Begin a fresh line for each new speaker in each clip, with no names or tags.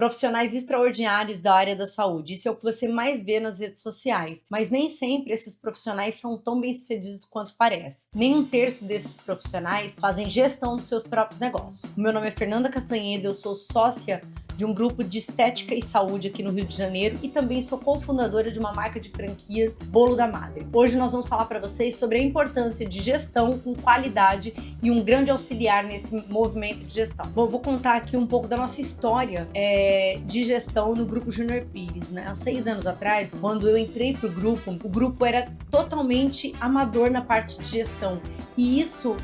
Profissionais extraordinários da área da saúde. Isso é o que você mais vê nas redes sociais. Mas nem sempre esses profissionais são tão bem-sucedidos quanto parece. Nem um terço desses profissionais fazem gestão dos seus próprios negócios. O meu nome é Fernanda Castanheda, eu sou sócia de um grupo de estética e saúde aqui no Rio de Janeiro e também sou cofundadora de uma marca de franquias, Bolo da Madre. Hoje nós vamos falar para vocês sobre a importância de gestão com qualidade e um grande auxiliar nesse movimento de gestão. Bom, eu vou contar aqui um pouco da nossa história de gestão no Grupo Júnior Pires, né? Há 6 anos atrás, quando eu entrei pro grupo, o grupo era totalmente amador na parte de gestão e isso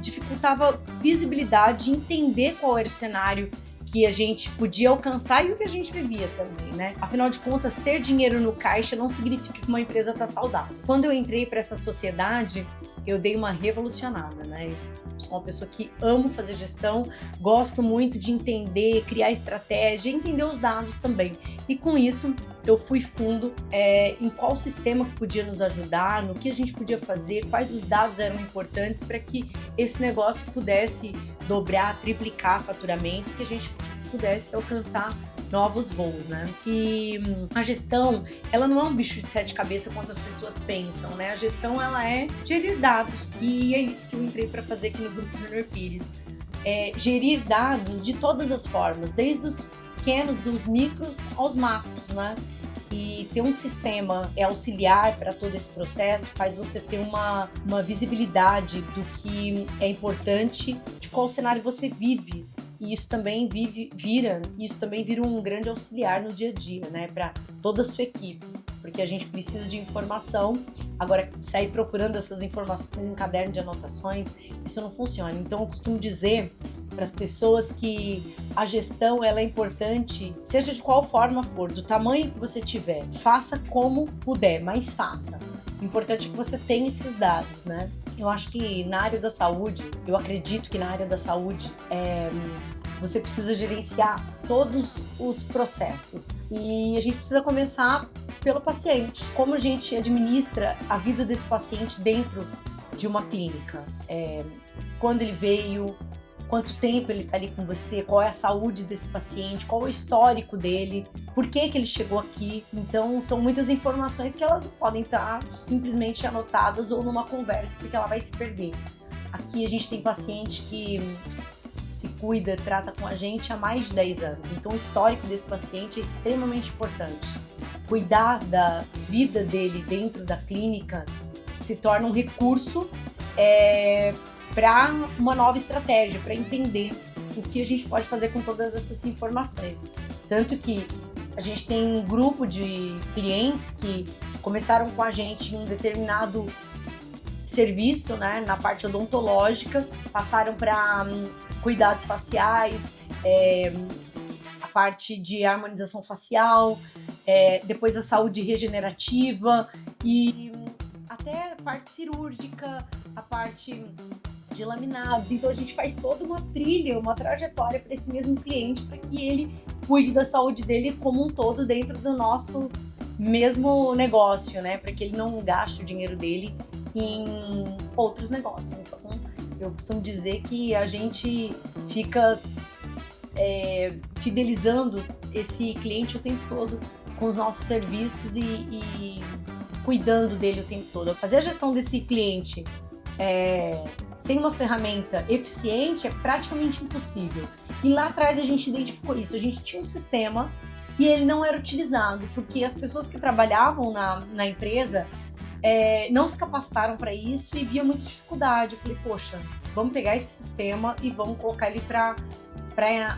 dificultava visibilidade, entender qual era o cenário que a gente podia alcançar e o que a gente vivia também, né? Afinal de contas, ter dinheiro no caixa não significa que uma empresa está saudável. Quando eu entrei para essa sociedade, eu dei uma revolucionada, né? Eu sou uma pessoa que amo fazer gestão, gosto muito de entender, criar estratégia, entender os dados também. E com isso, eu fui fundo em qual sistema que podia nos ajudar, no que a gente podia fazer, quais os dados eram importantes para que esse negócio pudesse dobrar, triplicar faturamento, que a gente pudesse alcançar novos voos, né? E a gestão, ela não é um bicho de 7 cabeças quanto as pessoas pensam, né? A gestão, ela é gerir dados e é isso que eu entrei para fazer aqui no Grupo Júnior Pires. Gerir dados de todas as formas, desde os pequenos, dos micros aos macros, né? E ter um sistema auxiliar para todo esse processo faz você ter uma visibilidade do que é importante, de qual cenário você vive. E isso também vira um grande auxiliar no dia a dia, né, para toda a sua equipe, porque a gente precisa de informação. Agora, sair procurando essas informações em caderno de anotações, isso não funciona. Então, eu costumo dizer para as pessoas que a gestão ela é importante, seja de qual forma for, do tamanho que você tiver, faça como puder, mas faça. O importante é que você tenha esses dados, né? Eu acho que na área da saúde, eu acredito que na área da saúde, você precisa gerenciar todos os processos e a gente precisa começar pelo paciente. Como a gente administra a vida desse paciente dentro de uma clínica? Quando ele veio, quanto tempo ele está ali com você, qual é a saúde desse paciente, qual é o histórico dele, por que ele chegou aqui. Então, são muitas informações que elas não podem estar simplesmente anotadas ou numa conversa, porque ela vai se perder. Aqui a gente tem paciente que se cuida, trata com a gente há mais de 10 anos. Então, o histórico desse paciente é extremamente importante. Cuidar da vida dele dentro da clínica se torna um recurso para uma nova estratégia, para entender o que a gente pode fazer com todas essas informações. Tanto que a gente tem um grupo de clientes que começaram com a gente em um determinado serviço, né, na parte odontológica, passaram para cuidados faciais, a parte de harmonização facial, depois a saúde regenerativa e até a parte cirúrgica, a parte de laminados. Então a gente faz toda uma trilha, uma trajetória para esse mesmo cliente, para que ele cuide da saúde dele como um todo dentro do nosso mesmo negócio, né? Para que ele não gaste o dinheiro dele em outros negócios. Então, eu costumo dizer que a gente fica fidelizando esse cliente o tempo todo com os nossos serviços e cuidando dele o tempo todo. Fazer a gestão desse cliente sem uma ferramenta eficiente é praticamente impossível. E lá atrás a gente identificou isso. A gente tinha um sistema e ele não era utilizado, porque as pessoas que trabalhavam na empresa não se capacitaram para isso e via muita dificuldade. Eu falei, poxa, vamos pegar esse sistema e vamos colocar ele para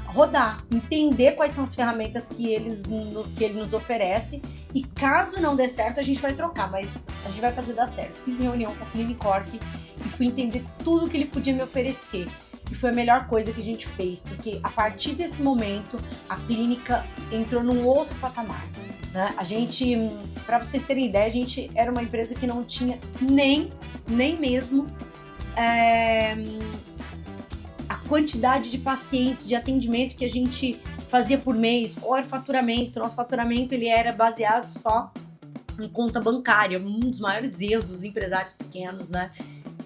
rodar, entender quais são as ferramentas que ele nos oferece e caso não dê certo a gente vai trocar, mas a gente vai fazer dar certo. Fiz reunião com a Clinicorp e fui entender tudo que ele podia me oferecer e foi a melhor coisa que a gente fez, porque a partir desse momento a clínica entrou num outro patamar, né? A gente, para vocês terem ideia, a gente era uma empresa que não tinha nem mesmo a quantidade de pacientes, de atendimento que a gente fazia por mês, qual era o faturamento. Nosso faturamento ele era baseado só em conta bancária, um dos maiores erros dos empresários pequenos, né?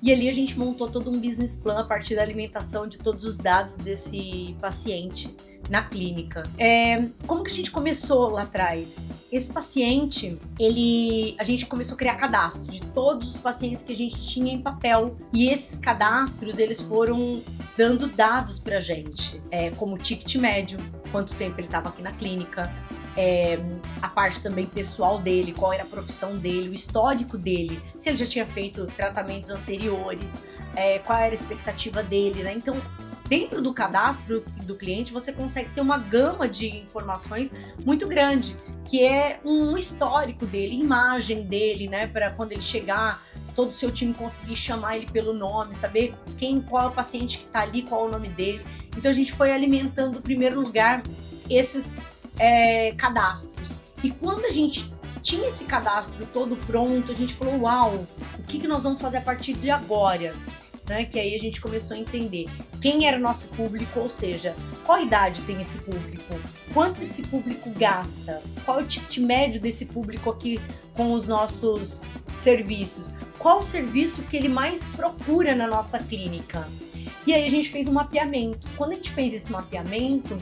E ali a gente montou todo um business plan a partir da alimentação de todos os dados desse paciente, na clínica. Como que a gente começou lá atrás? Esse paciente, a gente começou a criar cadastro de todos os pacientes que a gente tinha em papel. E esses cadastros, eles foram dando dados pra gente, como o ticket médio, quanto tempo ele estava aqui na clínica, a parte também pessoal dele, qual era a profissão dele, o histórico dele, se ele já tinha feito tratamentos anteriores, qual era a expectativa dele, né? Então, dentro do cadastro do cliente, você consegue ter uma gama de informações muito grande, que é um histórico dele, imagem dele, né? Para quando ele chegar, todo o seu time conseguir chamar ele pelo nome, saber qual é o paciente que está ali, qual é o nome dele. Então a gente foi alimentando, em primeiro lugar, esses cadastros. E quando a gente tinha esse cadastro todo pronto, a gente falou, uau, o que nós vamos fazer a partir de agora? Né, que aí a gente começou a entender quem era o nosso público, ou seja, qual idade tem esse público, quanto esse público gasta, qual é o ticket médio desse público aqui com os nossos serviços, qual o serviço que ele mais procura na nossa clínica. E aí a gente fez um mapeamento. Quando a gente fez esse mapeamento,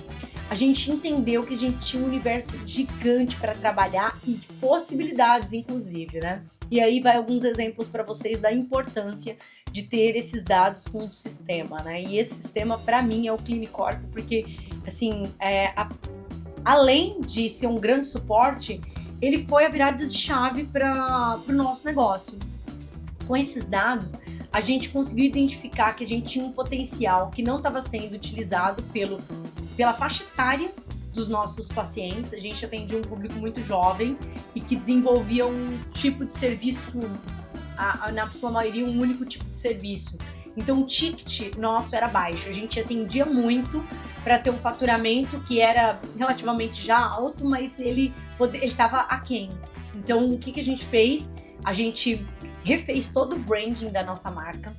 a gente entendeu que a gente tinha um universo gigante para trabalhar e de possibilidades, inclusive, né? E aí vai alguns exemplos para vocês da importância de ter esses dados com o sistema, né? E esse sistema, para mim, é o Clinicorp, porque, assim, além de ser um grande suporte, ele foi a virada de chave para o nosso negócio. Com esses dados, a gente conseguiu identificar que a gente tinha um potencial que não estava sendo utilizado pela faixa etária dos nossos pacientes. A gente atendia um público muito jovem e que desenvolvia um tipo de serviço, na sua maioria, um único tipo de serviço. Então, o ticket nosso era baixo. A gente atendia muito para ter um faturamento que era relativamente já alto, mas ele estava aquém. Então, o que a gente fez? A gente refez todo o branding da nossa marca,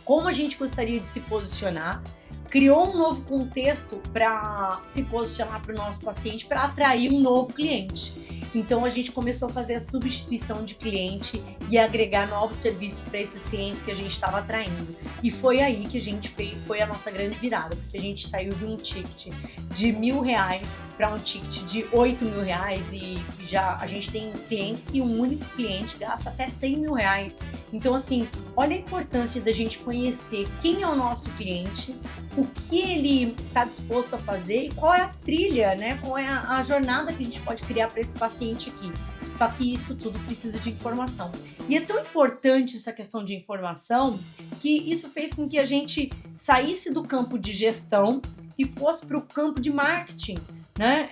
como a gente gostaria de se posicionar, criou um novo contexto para se posicionar para o nosso paciente, para atrair um novo cliente. Então a gente começou a fazer a substituição de cliente e agregar novos serviços para esses clientes que a gente estava atraindo. E foi aí que a gente foi a nossa grande virada, porque a gente saiu de um ticket de R$1.000 para um ticket de R$8.000 e já a gente tem clientes que um único cliente gasta até R$100.000. Então, assim, olha a importância da gente conhecer quem é o nosso cliente, o que ele está disposto a fazer e qual é a trilha, né? Qual é a jornada que a gente pode criar para esse paciente aqui. Só que isso tudo precisa de informação. E é tão importante essa questão de informação que isso fez com que a gente saísse do campo de gestão e fosse para o campo de marketing, né?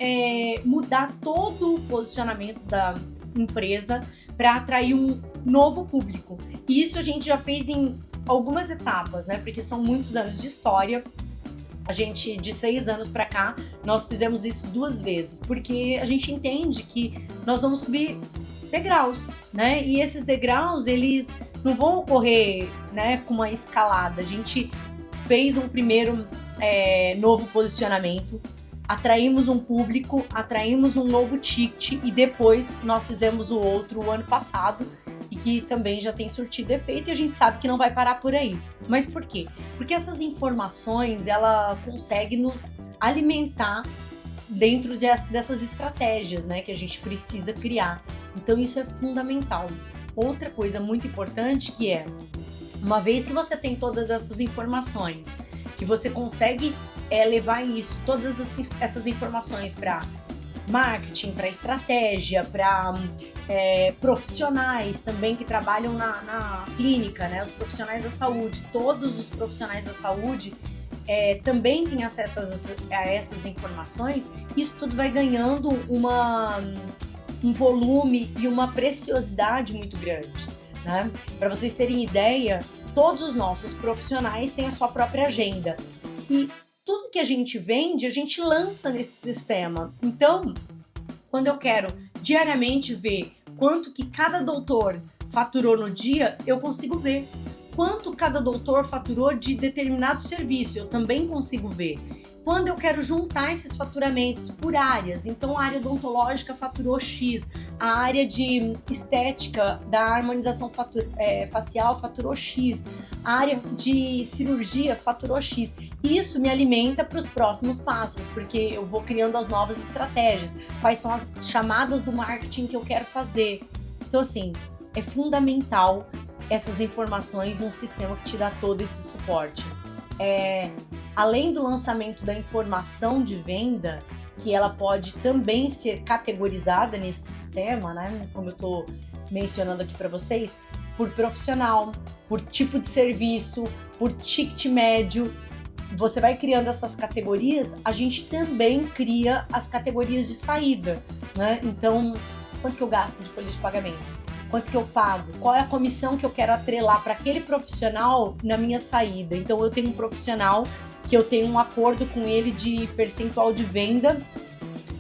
Mudar todo o posicionamento da empresa para atrair um novo público. E isso a gente já fez em algumas etapas, né? Porque são muitos anos de história. A gente, de 6 anos para cá, nós fizemos isso 2 vezes, porque a gente entende que nós vamos subir degraus, né? E esses degraus, eles não vão ocorrer, né, com uma escalada. A gente fez um primeiro novo posicionamento, atraímos um público, atraímos um novo ticket e depois nós fizemos o outro o ano passado e que também já tem surtido efeito e a gente sabe que não vai parar por aí. Mas por quê? Porque essas informações, ela consegue nos alimentar dentro dessas estratégias, né, que a gente precisa criar. Então isso é fundamental. Outra coisa muito importante que é, uma vez que você tem todas essas informações, que você consegue levar isso, todas essas informações para marketing, para estratégia, para profissionais também que trabalham na clínica, né? Os profissionais da saúde, todos os profissionais da saúde também têm acesso a essas informações. Isso tudo vai ganhando um volume e uma preciosidade muito grande, né? Para vocês terem ideia, todos os nossos profissionais têm a sua própria agenda e tudo que a gente vende, a gente lança nesse sistema. Então, quando eu quero diariamente ver quanto que cada doutor faturou no dia, eu consigo ver. Quanto cada doutor faturou de determinado serviço, eu também consigo ver. Quando eu quero juntar esses faturamentos por áreas, então a área odontológica faturou X, a área de estética da harmonização facial faturou X, a área de cirurgia faturou X. Isso me alimenta para os próximos passos, porque eu vou criando as novas estratégias, quais são as chamadas do marketing que eu quero fazer. Então, assim, é fundamental essas informações, um sistema que te dá todo esse suporte. Além do lançamento da informação de venda, que ela pode também ser categorizada nesse sistema, né? Como eu estou mencionando aqui para vocês, por profissional, por tipo de serviço, por ticket médio. Você vai criando essas categorias, a gente também cria as categorias de saída, né? Então, quanto que eu gasto de folha de pagamento? Quanto que eu pago? Qual é a comissão que eu quero atrelar para aquele profissional na minha saída? Então, eu tenho um profissional que eu tenho um acordo com ele de percentual de venda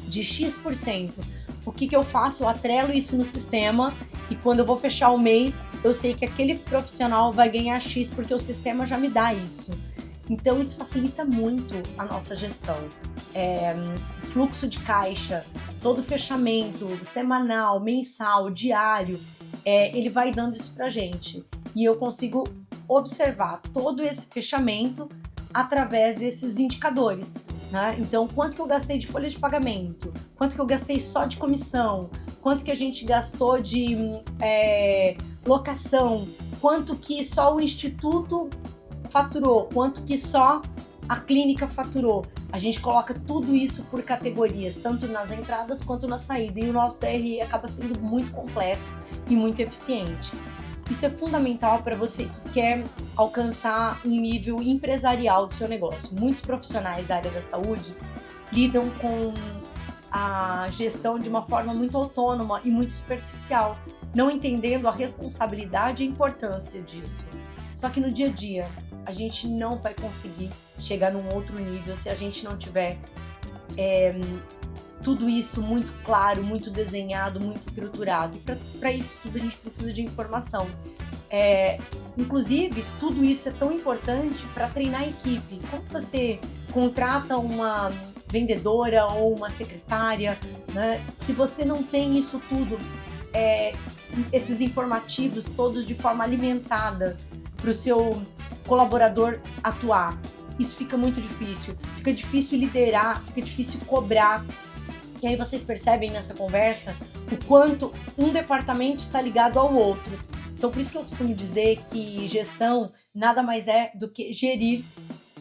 de X%. O que eu faço? Eu atrelo isso no sistema e quando eu vou fechar o mês, eu sei que aquele profissional vai ganhar X porque o sistema já me dá isso. Então, isso facilita muito a nossa gestão. Fluxo de caixa, todo fechamento, semanal, mensal, diário, ele vai dando isso pra gente. E eu consigo observar todo esse fechamento através desses indicadores, né? Então, quanto que eu gastei de folha de pagamento? Quanto que eu gastei só de comissão? Quanto que a gente gastou de locação? Quanto que só o instituto faturou? Quanto que só a clínica faturou? A gente coloca tudo isso por categorias, tanto nas entradas quanto na saída, e o nosso DRE acaba sendo muito completo e muito eficiente. Isso é fundamental para você que quer alcançar um nível empresarial do seu negócio. Muitos profissionais da área da saúde lidam com a gestão de uma forma muito autônoma e muito superficial, não entendendo a responsabilidade e a importância disso. Só que no dia a dia, a gente não vai conseguir chegar num outro nível se a gente não tiver tudo isso muito claro, muito desenhado, muito estruturado. E para isso tudo a gente precisa de informação. Inclusive, tudo isso é tão importante para treinar a equipe. Como você contrata uma vendedora ou uma secretária, né? Se você não tem isso tudo, esses informativos todos de forma alimentada para o seu colaborador atuar, isso fica muito difícil. Fica difícil liderar, fica difícil cobrar. E aí vocês percebem nessa conversa o quanto um departamento está ligado ao outro. Então, por isso que eu costumo dizer que gestão nada mais é do que gerir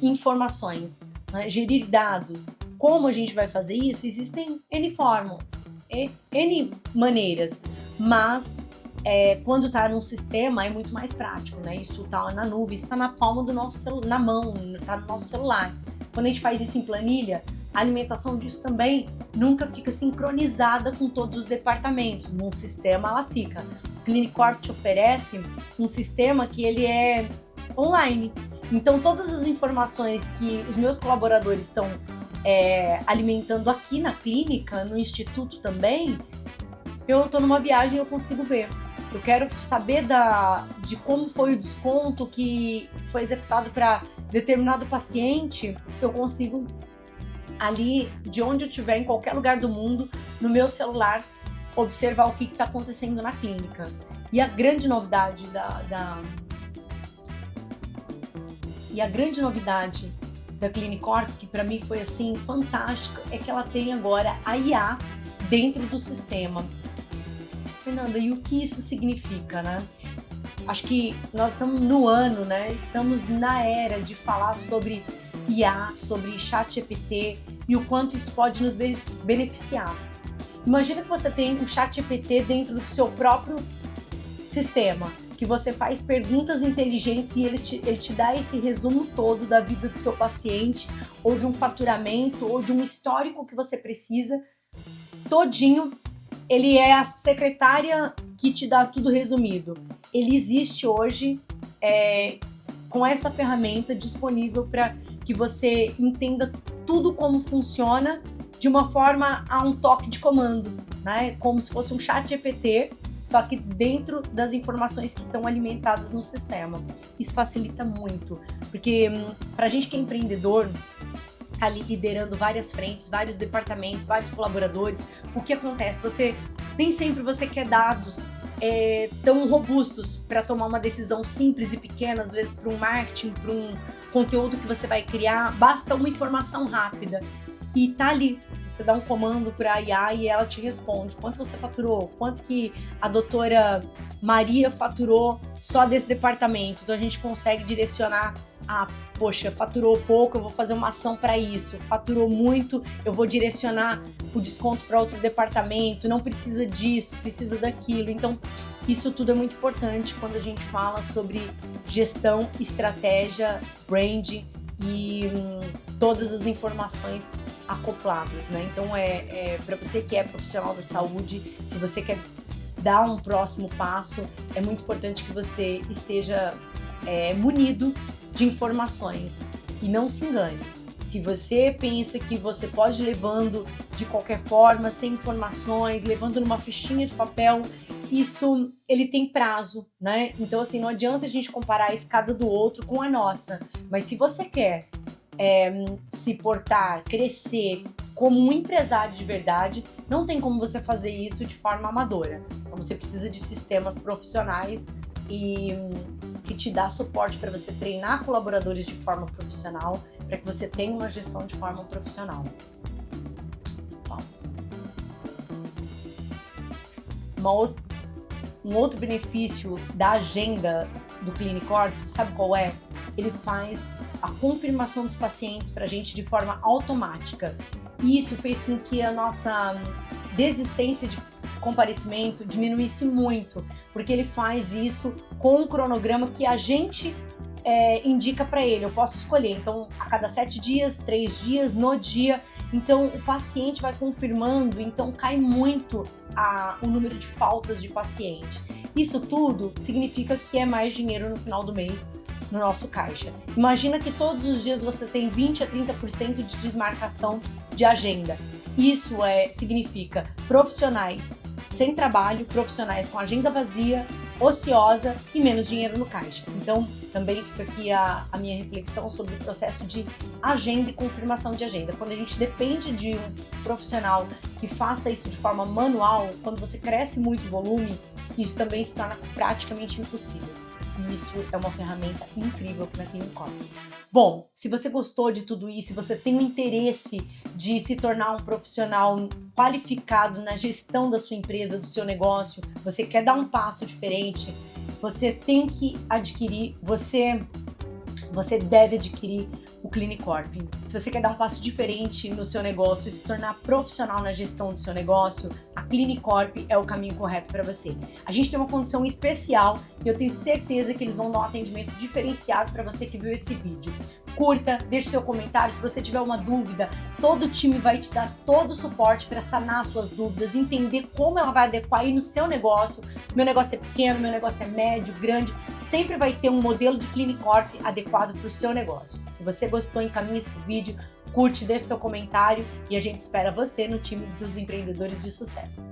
informações, né? Gerir dados. Como a gente vai fazer isso? Existem N formas, N maneiras, mas quando está num sistema é muito mais prático, né? Isso está na nuvem, isso está na palma do nosso celular, na mão, está no nosso celular. Quando a gente faz isso em planilha, a alimentação disso também nunca fica sincronizada com todos os departamentos. Num sistema ela fica. O Clinicorp te oferece um sistema que ele é online. Então todas as informações que os meus colaboradores estão alimentando aqui na clínica, no instituto também, eu estou numa viagem e eu consigo ver. Eu quero saber de como foi o desconto que foi executado para determinado paciente, eu consigo ali, de onde eu estiver, em qualquer lugar do mundo, no meu celular, observar o que está acontecendo na clínica. E a grande novidade da Clinicorp, que para mim foi assim fantástica, é que ela tem agora a IA dentro do sistema. Fernanda, e o que isso significa, né? Acho que nós estamos no ano, né? Estamos na era de falar sobre IA, sobre ChatGPT e o quanto isso pode nos beneficiar. Imagina que você tem um ChatGPT dentro do seu próprio sistema, que você faz perguntas inteligentes e ele te dá esse resumo todo da vida do seu paciente, ou de um faturamento, ou de um histórico que você precisa, todinho. Ele é a secretária que te dá tudo resumido. Ele existe hoje com essa ferramenta disponível para que você entenda tudo como funciona de uma forma a um toque de comando, né? Como se fosse um chat GPT, só que dentro das informações que estão alimentadas no sistema. Isso facilita muito, porque para a gente que é empreendedor, tá ali liderando várias frentes, vários departamentos, vários colaboradores. O que acontece? Nem sempre você quer dados tão robustos para tomar uma decisão simples e pequena, às vezes para um marketing, para um conteúdo que você vai criar, basta uma informação rápida. E tá ali, você dá um comando para a IA e ela te responde quanto você faturou, quanto que a doutora Maria faturou só desse departamento. Então a gente consegue direcionar, poxa, faturou pouco, eu vou fazer uma ação para isso, faturou muito, eu vou direcionar o desconto para outro departamento, não precisa disso, precisa daquilo. Então isso tudo é muito importante quando a gente fala sobre gestão, estratégia, branding e todas as informações acopladas, né? Então para você que é profissional da saúde, se você quer dar um próximo passo, é muito importante que você esteja munido de informações e não se engane. Se você pensa que você pode ir levando de qualquer forma, sem informações, levando numa fichinha de papel, ele tem prazo, né? Então, assim, não adianta a gente comparar a escada do outro com a nossa. Mas se você quer se portar, crescer como um empresário de verdade, não tem como você fazer isso de forma amadora. Então, você precisa de sistemas profissionais e que te dá suporte para você treinar colaboradores de forma profissional, para que você tenha uma gestão de forma profissional. Vamos. Um outro benefício da agenda do Clinicorp, sabe qual é? Ele faz a confirmação dos pacientes para a gente de forma automática. E isso fez com que a nossa desistência de comparecimento diminuísse muito, porque ele faz isso com um cronograma que a gente indica para ele. Eu posso escolher, então, a cada 7 dias, 3 dias, no dia. Então, o paciente vai confirmando, então cai muito o número de faltas de paciente. Isso tudo significa que é mais dinheiro no final do mês no nosso caixa. Imagina que todos os dias você tem 20 a 30% de desmarcação de agenda. Isso significa profissionais sem trabalho, profissionais com agenda vazia, ociosa e menos dinheiro no caixa. Então, também fica aqui a minha reflexão sobre o processo de agenda e confirmação de agenda. Quando a gente depende de um profissional que faça isso de forma manual, quando você cresce muito o volume, isso também se torna praticamente impossível. E isso é uma ferramenta incrível aqui na Clinicorp. Bom, se você gostou de tudo isso, se você tem o interesse de se tornar um profissional qualificado na gestão da sua empresa, do seu negócio, você quer dar um passo diferente, você tem que adquirir, você deve adquirir o Clinicorp. Se você quer dar um passo diferente no seu negócio e se tornar profissional na gestão do seu negócio, a Clinicorp é o caminho correto para você. A gente tem uma condição especial e eu tenho certeza que eles vão dar um atendimento diferenciado para você que viu esse vídeo. Curta, deixe seu comentário, se você tiver uma dúvida, todo o time vai te dar todo o suporte para sanar suas dúvidas, entender como ela vai adequar aí no seu negócio. Meu negócio é pequeno, meu negócio é médio, grande, sempre vai ter um modelo de Clinicorp adequado para o seu negócio. Se você gostou, encaminhe esse vídeo, curte, deixe seu comentário e a gente espera você no time dos empreendedores de sucesso.